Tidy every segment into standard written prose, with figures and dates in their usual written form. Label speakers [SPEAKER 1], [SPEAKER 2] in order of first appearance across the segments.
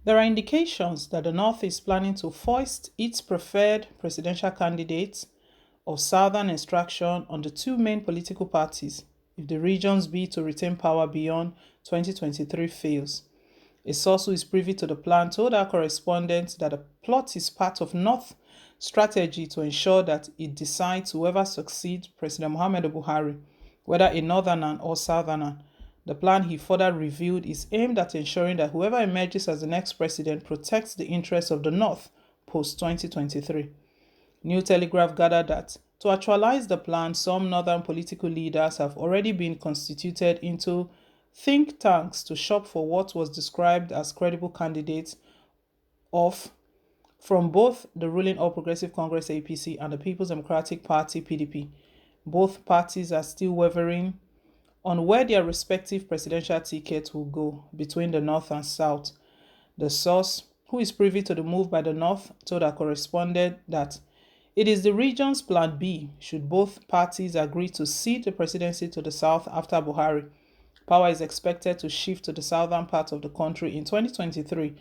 [SPEAKER 1] There are indications that the North is planning to foist its preferred presidential candidates of Southern extraction on the two main political parties if the region's bid to retain power beyond 2023 fails. A source who is privy to the plan told our correspondent that the plot is part of North strategy to ensure that it decides whoever succeeds President Muhammadu Buhari, whether a northerner or southerner. The plan, he further revealed, is aimed at ensuring that whoever emerges as the next president protects the interests of the North post 2023. New Telegraph gathered that to actualize the plan, some northern political leaders have already been constituted into think tanks to shop for what was described as credible candidates of from both the ruling All Progressive Congress APC and the People's Democratic Party PDP. Both parties are still wavering on where their respective presidential tickets will go between the North and South. The source, who is privy to the move by the North, told our correspondent that it is the region's plan B should both parties agree to cede the presidency to the South after Buhari. Power is expected to shift to the southern part of the country in 2023,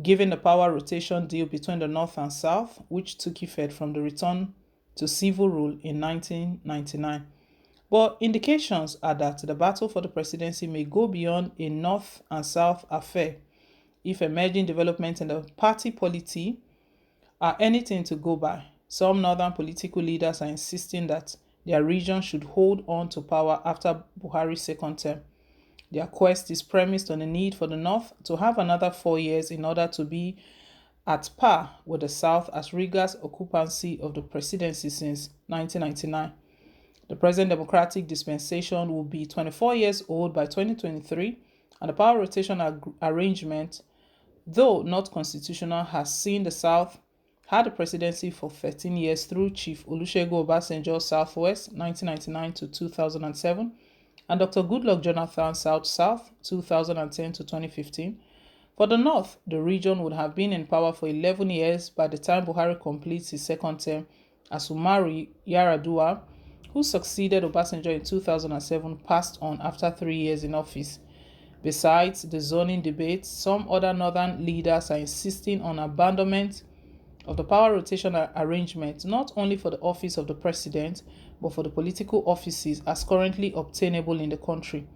[SPEAKER 1] given the power rotation deal between the North and South, which took effect from the return to civil rule in 1999. But indications are that the battle for the presidency may go beyond a North and South affair if emerging developments in the party polity are anything to go by. Some northern political leaders are insisting that their region should hold on to power after Buhari's second term. Their quest is premised on the need for the North to have another 4 years in order to be at par with the South as regards occupancy of the presidency since 1999. The present democratic dispensation will be 24 years old by 2023, and the power rotation arrangement, though not constitutional, has seen the South had the presidency for 13 years through Chief Olusegun Obasanjo Southwest 1999 to 2007 and Dr. Goodluck Jonathan South 2010 to 2015. For the North, the region would have been in power for 11 years by the time Buhari completes his second term, as Umaru Yar'Adua, who succeeded Obasanjo in 2007, passed on after 3 years in office. Besides the zoning debate, some other northern leaders are insisting on abandonment of the power rotation arrangement, not only for the office of the president, but for the political offices as currently obtainable in the country.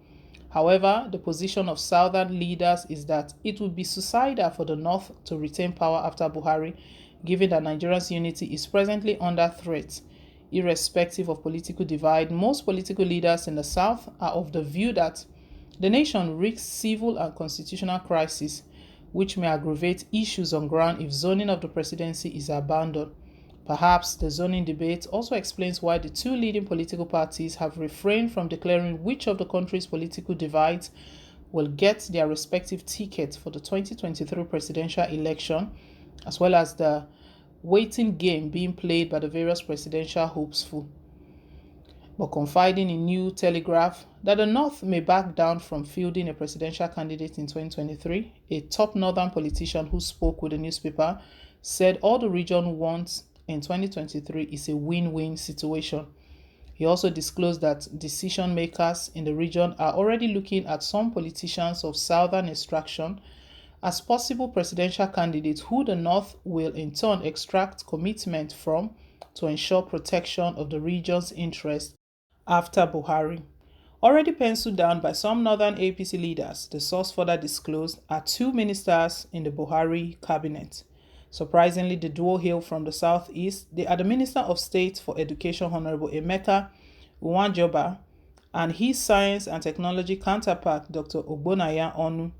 [SPEAKER 1] However, the position of southern leaders is that it would be suicidal for the North to retain power after Buhari, given that Nigeria's unity is presently under threat. Irrespective of political divide, most political leaders in the South are of the view that the nation risks civil and constitutional crisis, which may aggravate issues on ground if zoning of the presidency is abandoned. Perhaps the zoning debate also explains why the two leading political parties have refrained from declaring which of the country's political divides will get their respective tickets for the 2023 presidential election, as well as the waiting game being played by the various presidential hopeful. But confiding in New Telegraph that the North may back down from fielding a presidential candidate in 2023, a top northern politician who spoke with the newspaper said all the region wants in 2023 is a win-win situation. He also disclosed that decision makers in the region are already looking at some politicians of southern extraction as possible presidential candidates who the North will in turn extract commitment from to ensure protection of the region's interests after Buhari. Already penciled down by some northern APC leaders, the source further disclosed, are two ministers in the Buhari cabinet. Surprisingly, the duo hail from the southeast. They are the Minister of State for Education, Honorable Emeka Uwanjoba, and his science and technology counterpart, Dr. Ogbonaya Onu.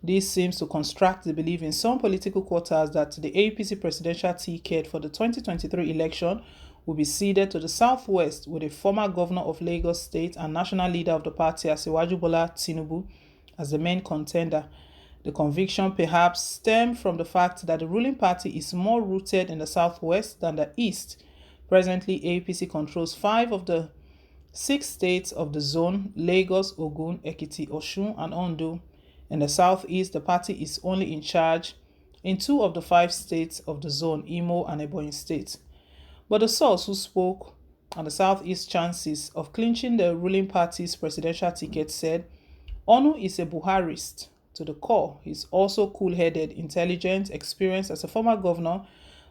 [SPEAKER 1] This seems to construct the belief in some political quarters that the APC presidential ticket for the 2023 election will be ceded to the southwest, with a former governor of Lagos State and national leader of the party, Asiwaju Bola Tinubu, as the main contender. The conviction perhaps stemmed from the fact that the ruling party is more rooted in the southwest than the east. Presently, APC controls 5 of the 6 states of the zone: Lagos, Ogun, Ekiti, Osun, and Ondo. In the southeast, the party is only in charge in 2 of the 5 states of the zone, Imo and Ebonyi State. But the source who spoke on the southeast chances of clinching the ruling party's presidential ticket said, Onu is a Buharist to the core. He's also cool-headed, intelligent, experienced as a former governor,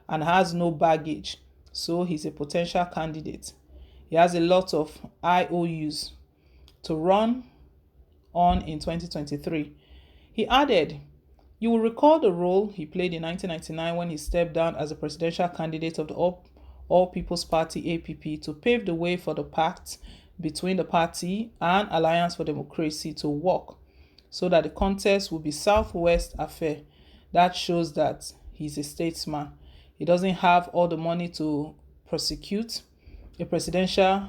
[SPEAKER 1] and has no baggage. So he's a potential candidate. He has a lot of IOUs to run on in 2023. He added, "You will recall the role he played in 1999 when he stepped down as a presidential candidate of the All People's Party (APP) to pave the way for the pact between the party and Alliance for Democracy to work so that the contest will be Southwest affair. That shows that he's a statesman. He doesn't have all the money to prosecute a presidential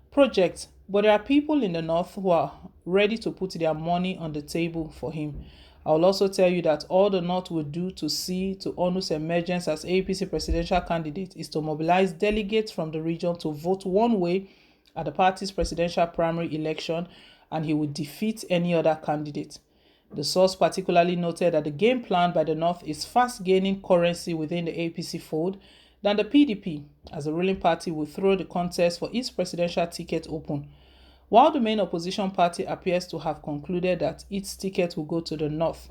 [SPEAKER 1] project, but there are people in the North who are ready to put their money on the table for him. I will also tell you that all the North will do to see to Onu's emergence as APC presidential candidate is to mobilize delegates from the region to vote one way at the party's presidential primary election, and he would defeat any other candidate." The source particularly noted that the game plan by the North is fast gaining currency within the APC fold than the PDP, as the ruling party will throw the contest for its presidential ticket open, while the main opposition party appears to have concluded that its ticket will go to the North.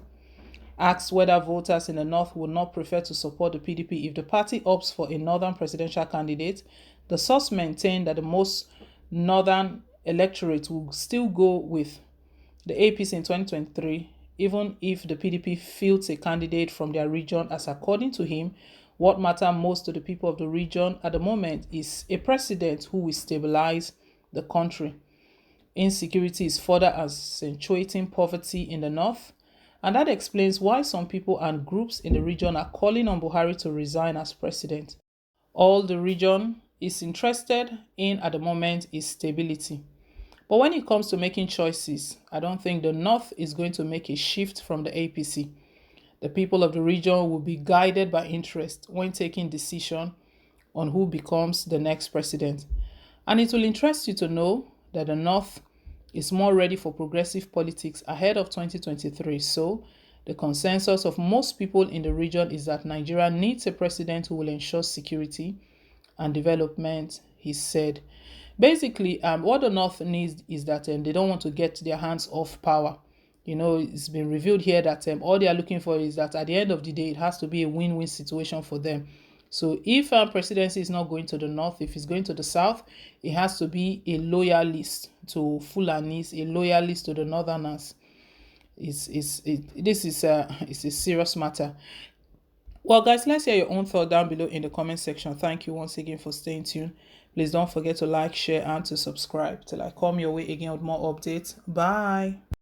[SPEAKER 1] Asked whether voters in the North would not prefer to support the PDP if the party opts for a northern presidential candidate, the source maintained that the most northern electorate will still go with the APC in 2023, even if the PDP fields a candidate from their region, as according to him, what matters most to the people of the region at the moment is a president who will stabilize the country. Insecurity is further accentuating poverty in the North, and that explains why some people and groups in the region are calling on Buhari to resign as president. All the region is interested in at the moment is stability. But when it comes to making choices, I don't think the North is going to make a shift from the APC. The people of the region will be guided by interest when taking decision on who becomes the next president. And it will interest you to know that the North is more ready for progressive politics ahead of 2023. So the consensus of most people in the region is that Nigeria needs a president who will ensure security and development, he said. Basically, what the North needs is that they don't want to get their hands off power. It's been revealed here that all they are looking for is that at the end of the day, it has to be a win-win situation for them. So if presidency is not going to the North, if it's going to the South, it has to be a loyalist to Fulanis, a loyalist to the Northerners. This is a serious matter. Well, guys, let's hear your own thought down below in the comment section. Thank you once again for staying tuned. Please don't forget to like, share, and to subscribe till I come your way again with more updates. Bye.